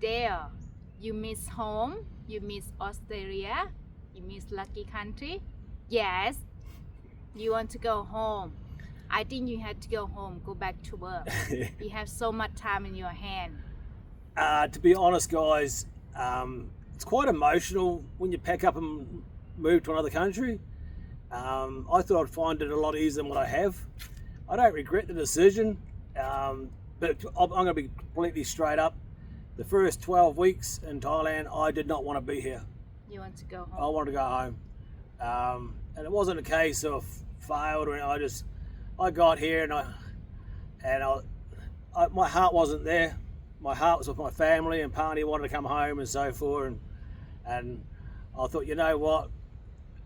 there, you miss home, you miss Australia, you miss lucky country. Yes, you want to go home. I think you had to go home, go back to work. You have so much time in your hand. To be honest, guys, it's quite emotional when you pack up and move to another country. I thought I'd find it a lot easier than what I have. I don't regret the decision, but I'm going to be completely straight up. The first 12 weeks in Thailand, I did not want to be here. You want to go home? I wanted to go home. And it wasn't a case of failed or anything. I got here and my heart wasn't there. My heart was with my family, and Pani wanted to come home and so forth. And I thought, you know what,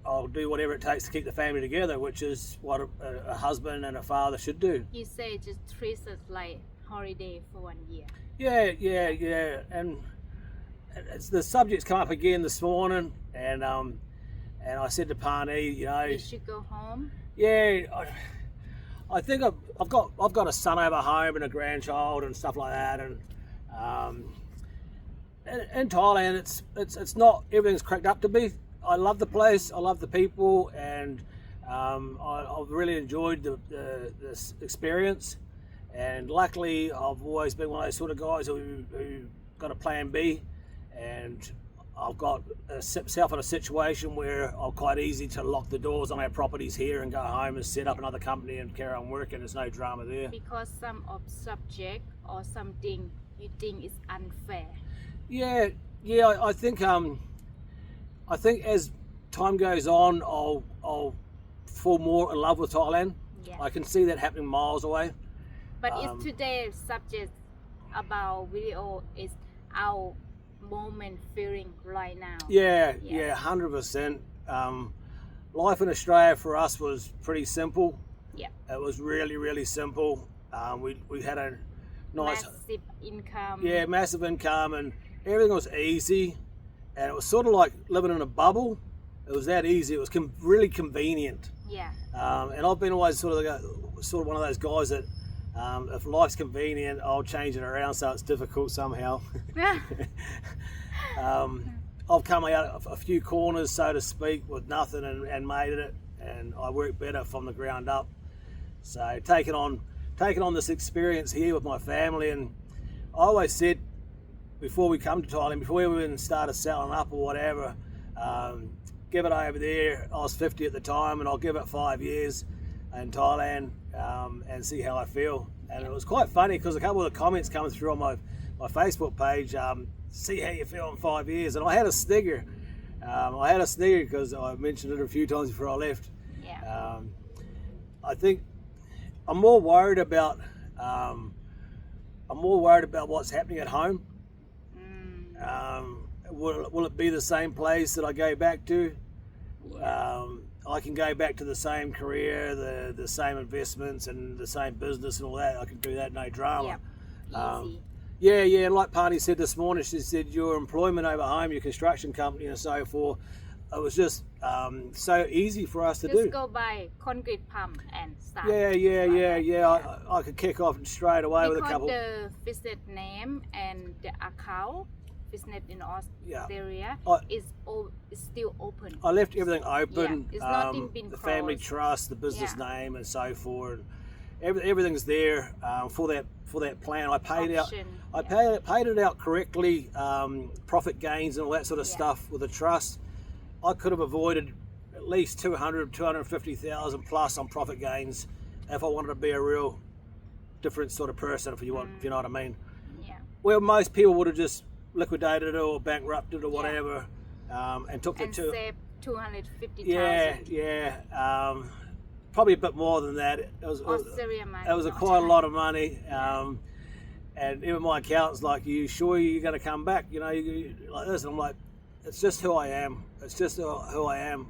I'll do whatever it takes to keep the family together, which is what a husband and a father should do. You say just treat us like holiday for 1 year. Yeah. And the subject's come up again this morning, and I said to Pani, you should go home. Yeah, I think I've got a son over home and a grandchild and stuff like that, and in Thailand it's not everything's cracked up to be. I love the place, I love the people, and I've really enjoyed this experience. And luckily, I've always been one of those sort of guys who got a plan B, and I've got myself in a situation where I'm quite easy to lock the doors on our properties here and go home and set up another company and carry on working. There's no drama there. Because some of subject or something you think is unfair. Yeah. I think as time goes on, I'll fall more in love with Thailand. Yeah. I can see that happening miles away. But is today's subject about video is our moment feeling right now? Yeah, 100%. Life in Australia for us was pretty simple. Yeah. It was really, really simple. We had a nice massive income. Yeah, massive income, and everything was easy, and it was sort of like living in a bubble. It was that easy. It was really convenient. Yeah. And I've been always sort of one of those guys that if life's convenient, I'll change it around so it's difficult somehow. I've come out a few corners, so to speak, with nothing and made it, and I work better from the ground up. So taking on this experience here with my family, and I always said before we come to Thailand, before we even started selling up or whatever, give it over there. I was 50 at the time, and I'll give it 5 years in Thailand and see how I feel. And it was quite funny because a couple of the comments coming through on my Facebook page, see how you feel in 5 years, and I had a snigger. Because I mentioned it a few times before I left. Yeah. I think I'm more worried about what's happening at home. Will it be the same place that I go back to? I can go back to the same career, the same investments and the same business and all that. I can do that, no drama. Easy. Yeah. Like Pani said this morning, she said your employment over home, your construction company and so forth, it was just so easy for us to do. Just go by concrete pump and start. Yeah. I could kick off straight away with a couple. The business name and the account, business in Australia, is still open. I left everything open. Yeah, it's not been the closed. family trust, the business name, and so forth. Everything's there for that plan. I paid Option, paid it out correctly. Profit gains and all that sort of stuff with a trust. I could have avoided at least 250,000 plus on profit gains if I wanted to be a real different sort of person. If you know what I mean. Yeah. Well, most people would have just liquidated it or bankrupted or whatever, and took and the save 250,000. Yeah. Probably a bit more than that. It was quite a lot of money. And even my accountant's like, "You sure you're going to come back? You like this?" And I'm like, "It's just who I am. It's just who I am."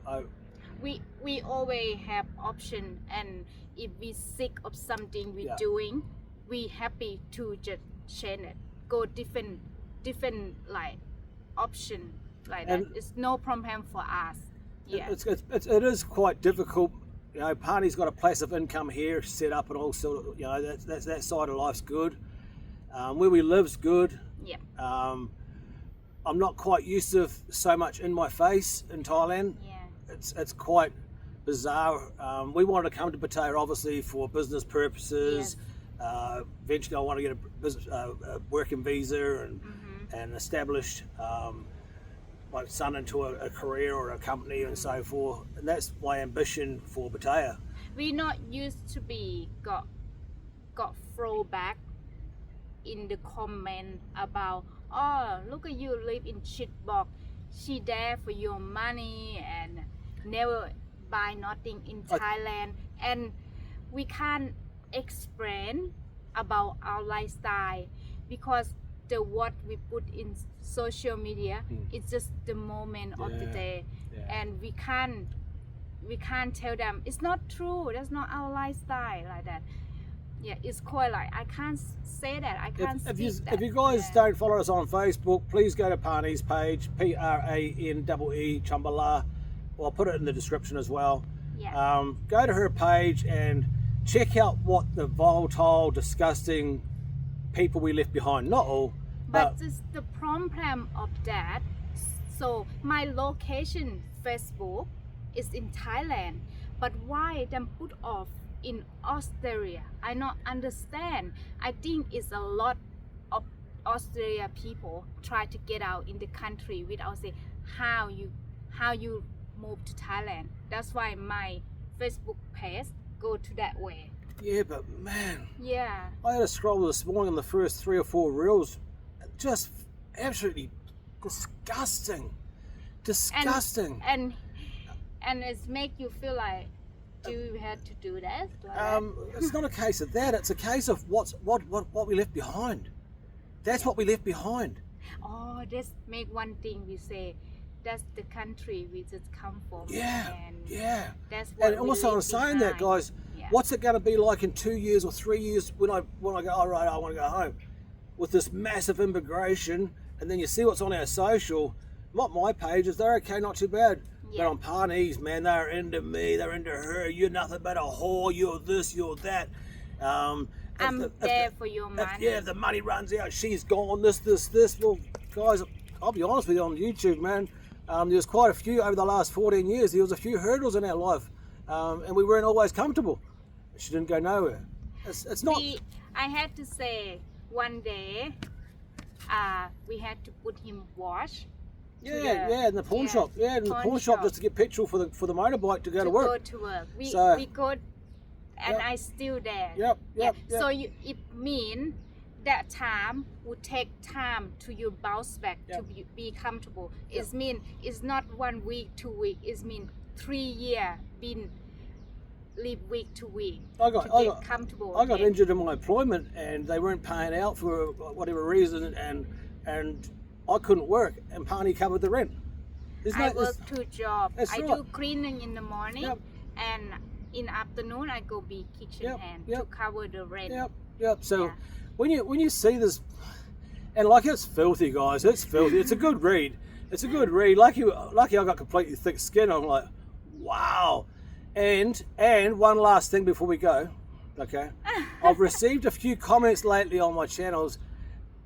We always have option, and if we sick of something we're doing, we happy to just change it, go different like option like that. It's no problem for us. Yeah. It is quite difficult. Party's got a place of income here set up, and also, that side of life's good. Where we live's good. Yeah. I'm not quite used to so much in my face in Thailand. Yeah. It's quite bizarre. We wanted to come to Pattaya obviously for business purposes. Yes. Eventually, I want to get a working visa and establish my son into a career or a company and so forth. And that's my ambition for Pattaya. We not used to be got throwback in the comment about, oh, look at you live in shitbox. She there for your money and never buy nothing in Thailand, and we can't explain about our lifestyle because the what we put in social media it's just the moment of the day, and we can't tell them it's not true, that's not our lifestyle like that. Yeah, it's quite like I can't say that. I can't If you guys don't follow us on Facebook, please go to Parnee's page, Pranee Chambala. Well, I'll put it in the description as well. Yeah. Go to her page and check out what the volatile, disgusting people we left behind. Not all, but just the problem of that. So my location Facebook is in Thailand, but why them put off in Australia? I not understand. I think it's a lot of Australia people try to get out in the country without say how you move to Thailand. That's why my Facebook page go to that way. Yeah, but man, yeah, I had a scroll this morning on the first 3 or 4 reels, just absolutely disgusting. And it's make you feel like, do you have to do that? It's not a case of that. It's a case of what we left behind. That's what we left behind. Oh, that's make one thing we say. That's the country we just come from. Yeah, and That's what. And also, I'm saying that, guys. Yeah. What's it going to be like in 2 years or 3 years when I go? All right, I want to go home with this massive immigration, and then you see what's on our social. Not my pages. They're okay, not too bad. Yeah. But on Parnee's, man, they're into me, they're into her. You're nothing but a whore. You're this, you're that. I'm there for your money. If the money runs out, she's gone. This. Well, guys, I'll be honest with you on YouTube, man. There's quite a few over the last 14 years. There was a few hurdles in our life, and we weren't always comfortable. She didn't go nowhere. It's not. I had to say one day, we had to put him wash. In the pawn shop. Yeah, in the pawn shop just to get petrol for the motorbike to go to work. Go to work. We go, and I still there. Yep. So it mean that time would take time to you bounce back to be comfortable. It mean it's not 1 week, 2 week. It mean 3 years been live week to week. I got comfortable. I got injured in my employment, and they weren't paying out for whatever reason, and I couldn't work, and Parnee covered the rent. I work 2 jobs. I right. do cleaning in the morning, and in afternoon I go be kitchen hand to cover the rent. So when you see this, and like it's filthy, guys. It's filthy. It's a good read. Lucky I got completely thick skin. I'm like, wow. And one last thing before we go, okay? I've received a few comments lately on my channels.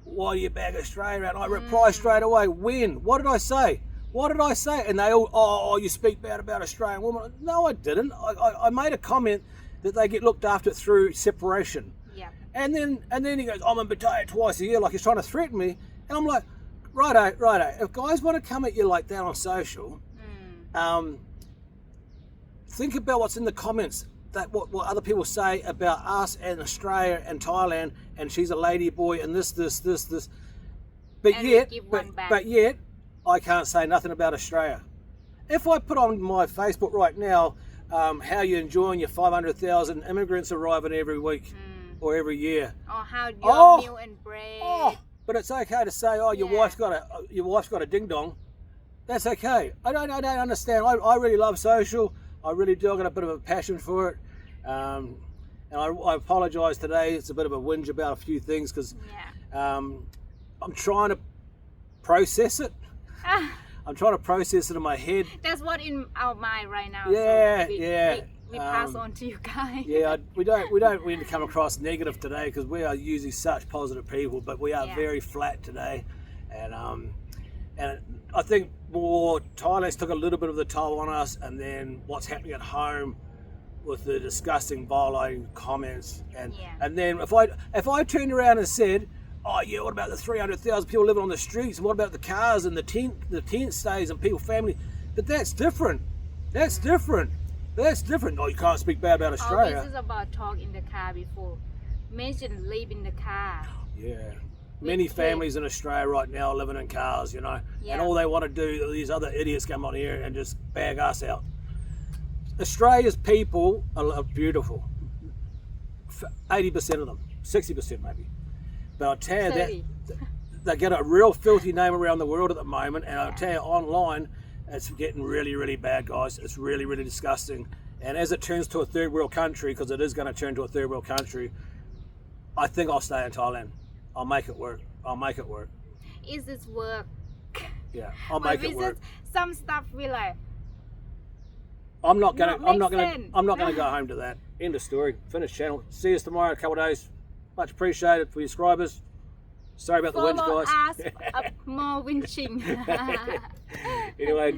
Why do you bag Australia? And I reply straight away. When? What did I say? And they all, oh, you speak bad about Australian women. No, I didn't. I made a comment that they get looked after through separation. Yeah. And then he goes, I'm in Pattaya twice a year, like he's trying to threaten me. And I'm like, righto. If guys want to come at you like that on social, think about what's in the comments. That what other people say about us and Australia and Thailand, and she's a lady boy and this. But yet, I can't say nothing about Australia. If I put on my Facebook right now, how you enjoying your 500,000 immigrants arriving every week or every year, or how your meal and bread. But it's okay to say, your wife's got a ding dong. That's okay. I don't understand. I really love social. I really do. I've got a bit of a passion for it. And I apologise today. It's a bit of a whinge about a few things because I'm trying to process it. I'm trying to process it in my head. That's what in our mind right now. we pass on to you guys. Yeah, we don't really come across negative today because we are usually such positive people, but we are very flat today, and I think more Thailand's took a little bit of the toll on us, and then what's happening at home with the disgusting violating comments, and then if I turned around and said, oh yeah, what about the 300,000 people living on the streets, and what about the cars and the tent stays and people family? But that's different. That's different. Oh, you can't speak bad about Australia. This is about talk in the car before. Mention live in the car. Yeah. Many families in Australia right now are living in cars, you know, and all they want to do, these other idiots come on here and just bag us out. Australia's people are beautiful. 80% of them, 60% maybe. But I'll tell you that they get a real filthy name around the world at the moment, and I'll tell you online, it's getting really, really bad, guys. It's really, really disgusting. And as it turns to a third world country, because it is going to turn to a third world country, I think I'll stay in Thailand. I'll make it work. Is this work? Yeah, I'll make it work. Some stuff we like. I'm not gonna go home to that. End of story. Finish channel. See us tomorrow in a couple of days. Much appreciated for your subscribers. Sorry about the winch, guys. Follow us more winching. Anyway.